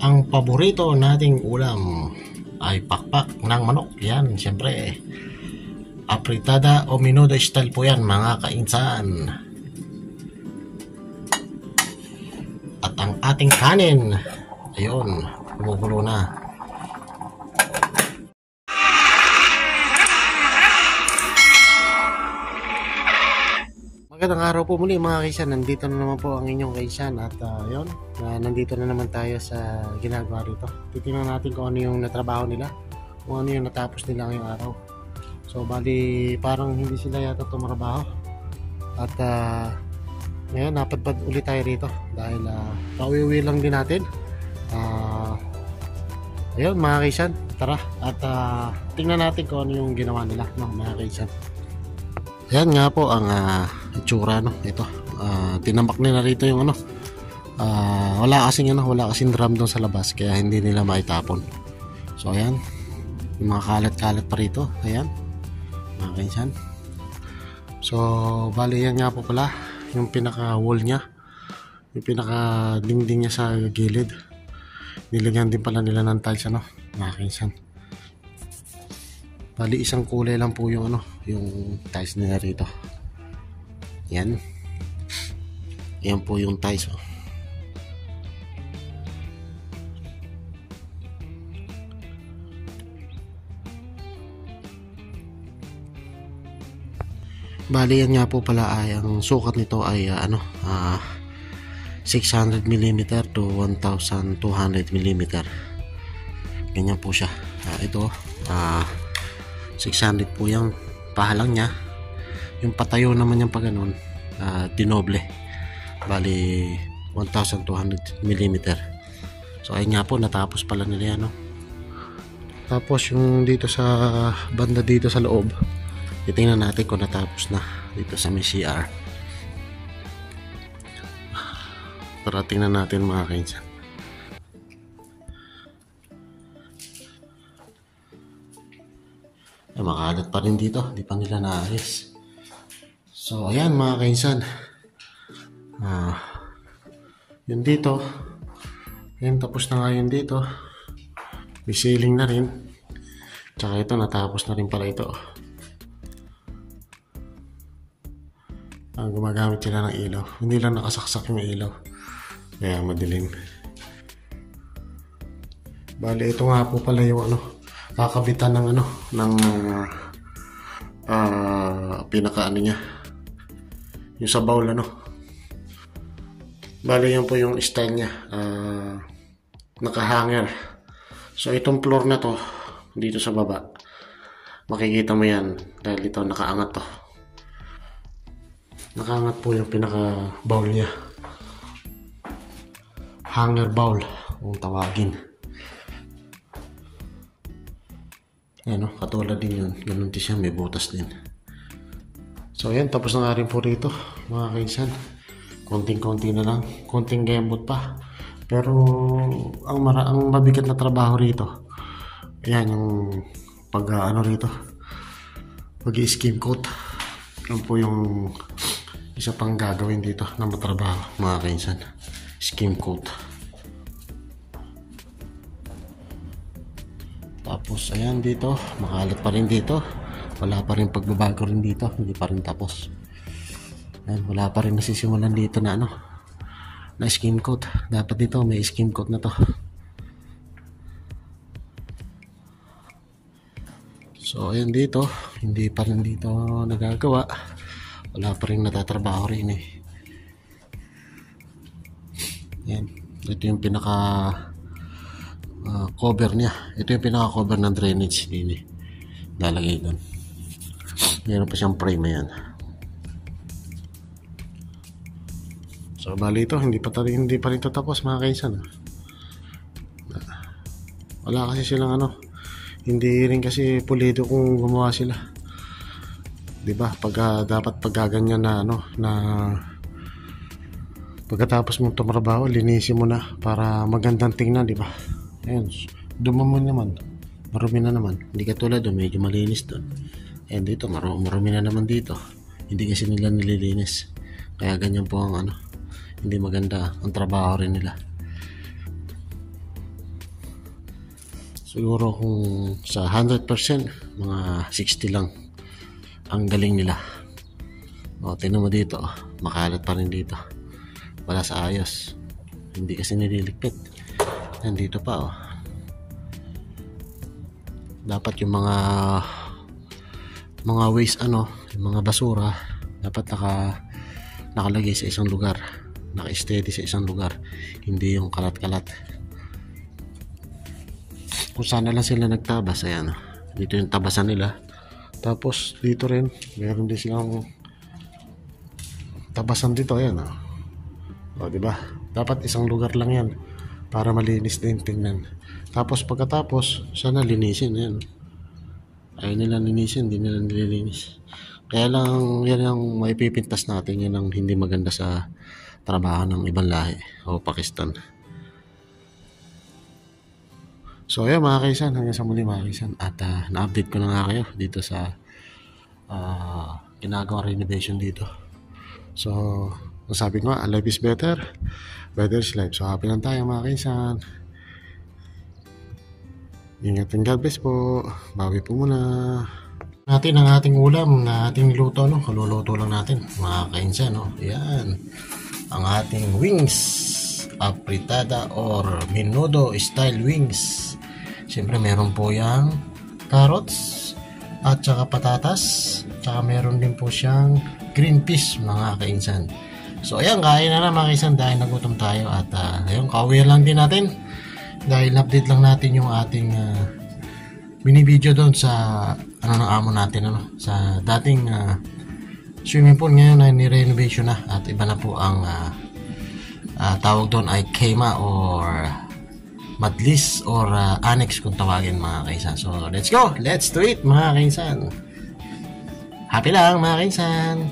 Ang paborito nating ulam ay pakpak ng manok. Yan, siyempre, apritada o menudo style po yan, mga kainsan. At ang ating kanin, ayun, gumugulo na. Magandang araw po muli mga kaisan. Nandito na naman po ang inyong kaisan. At yun, nandito na naman tayo sa ginagawa rito. Titingnan natin kung ano yung natrabaho nila, kung ano yung natapos nila ngayong araw. So bali parang hindi sila yata tumarabaho. At ngayon napadpad ulit tayo rito dahil pauwi-uwi lang din natin. Ayun mga kaisan, tara at tingnan natin kung ano yung ginawa nila, no, mga kaisan. Ayan nga po ang itsura, no, ito. Tinambak nila rito yung ano. Wala kasing drum doon sa labas kaya hindi nila maitapon. So ayan, yung mga kalat-kalat pa rito. Ayan, mga kaisan. So bali yan nga po pala yung pinaka wall nya, yung pinaka dingding nya sa gilid. Nilagyan din pala nila ng tiles, ano, mga kaisan. Bali isang kulay lang po yung ano, yung tiles nila rito. Yan. Yan po yung tiles, oh. Bali yan nga po pala ay ang sukat nito ay 600mm to 1200mm. Ganyan po siya. Ito 600 po yung pahalang nya. Yung patayo naman yung pag ganun, dinoble, bali 1200mm. So ayun nga po, natapos pala nila yan, no? Tapos yung dito sa banda dito sa loob, titingnan natin kung natapos na dito sa may CR. Para tingnan natin mga kainsan. Makalat pa rin dito, di pa nila naayos. So ayan mga kainsan, yun dito, yun, tapos na nga yun dito, may ceiling na rin, tsaka ito natapos na rin pala ito. Gumagamit sila ng ilaw, hindi lang nakasaksak yung ilaw kaya madilim. Bali ito nga po pala yung ano, kakabitan ng ano, ng pinaka ano nya, yung sa bowl, ano. Bali yan po yung style nya, nakahanger. So itong floor na to dito sa baba, makikita mo yan dahil ito nakaangat to. Nakaangat po yung pinaka bowl nya, hanger bowl kung tawagin. Ano, katulad din yun, ganun din siya, may butas din. So ayan, tapos na nga rin po rito mga kaisan. Konting-konti na lang, konting gembot pa. Pero ang mabigat na trabaho rito, ayan yung pag ano rito, pag-skim coat. Yan po yung isa pang gagawin dito na matrabaho mga kaisan, skim coat. Tapos ayan dito, makalat pa rin dito, wala pa rin pagbabago rin dito, hindi pa rin tapos. Ayan, wala pa rin nasisimulan dito na ano, na skim coat. Dapat dito may skim coat na to. So ayan dito, hindi pa rin dito nagagawa, wala pa rin natatrabaho rin eh. Ayan, ito yung pinaka cover niya. Ito yung pinaka cover ng drainage din, lalagay doon. Meron pa siyang frame yan. So bali ito, hindi pa rin ito tapos mga kaisan. Wala kasi silang ano, hindi rin kasi pulido kung gumawa sila, diba? Dapat paggaganyan na ano, na pagkatapos mong tumrabaho, linisin mo na para magandang tingnan, diba? Ayan, dumamon naman, marumi na naman, hindi katulad doon, medyo malinis doon. Ayan dito, marumi na naman dito, hindi kasi nila nililinis, kaya ganyan po ang ano, hindi maganda ang trabaho rin nila. Siguro kung sa 100%, mga 60 lang ang galing nila. O, tingnan mo dito, makalat pa rin dito. Wala sa ayos. Hindi kasi nililigpit. Nandito pa, oh. Dapat yung mga waste, yung mga basura, dapat nakalagay sa isang lugar, naka-steady sa isang lugar, hindi yung kalat-kalat. Kung saan na lang sila nagtabas, ayan, dito yung tabasan nila. Tapos dito rin meron din silang tabasan dito, ayan, o, diba? Dapat isang lugar lang yan para malinis din tingnan. Tapos pagkatapos sana linisin, ayan. Ayaw nila linisin, hindi nila nililinis. Kaya lang yan ang maipipintas natin, yan ang hindi maganda sa trabaho ng ibang lahi o Pakistan. So ayan mga kaisan, hanggang sa muli mga kaisan. At na-update ko na nga kayo dito sa ginagawa renovation dito. So sabi ko nga, life is better, better is life. So happy lang tayo mga kaisan. Ingat and God bless po. Bawi po muna natin ang ating ulam na ating niluto, kaluluto lang natin mga kainsan, Yan ang ating wings, apritada or menudo style wings. Siyempre meron po yang carrots at saka patatas, saka meron din po siyang green peas mga kainsan. So ayan, kain na mga kainsan dahil nagutom tayo. At ayun, kauwi lang din natin dahil update lang natin yung ating mini-video doon sa ng amo natin, sa dating swimming pool. Ngayon ay ni-renovation na at iba na po ang tawag doon ay kema or madlis or annex kung tawagin mga kainsan. So let's go, let's do it mga kainsan. Happy lang mga kainsan.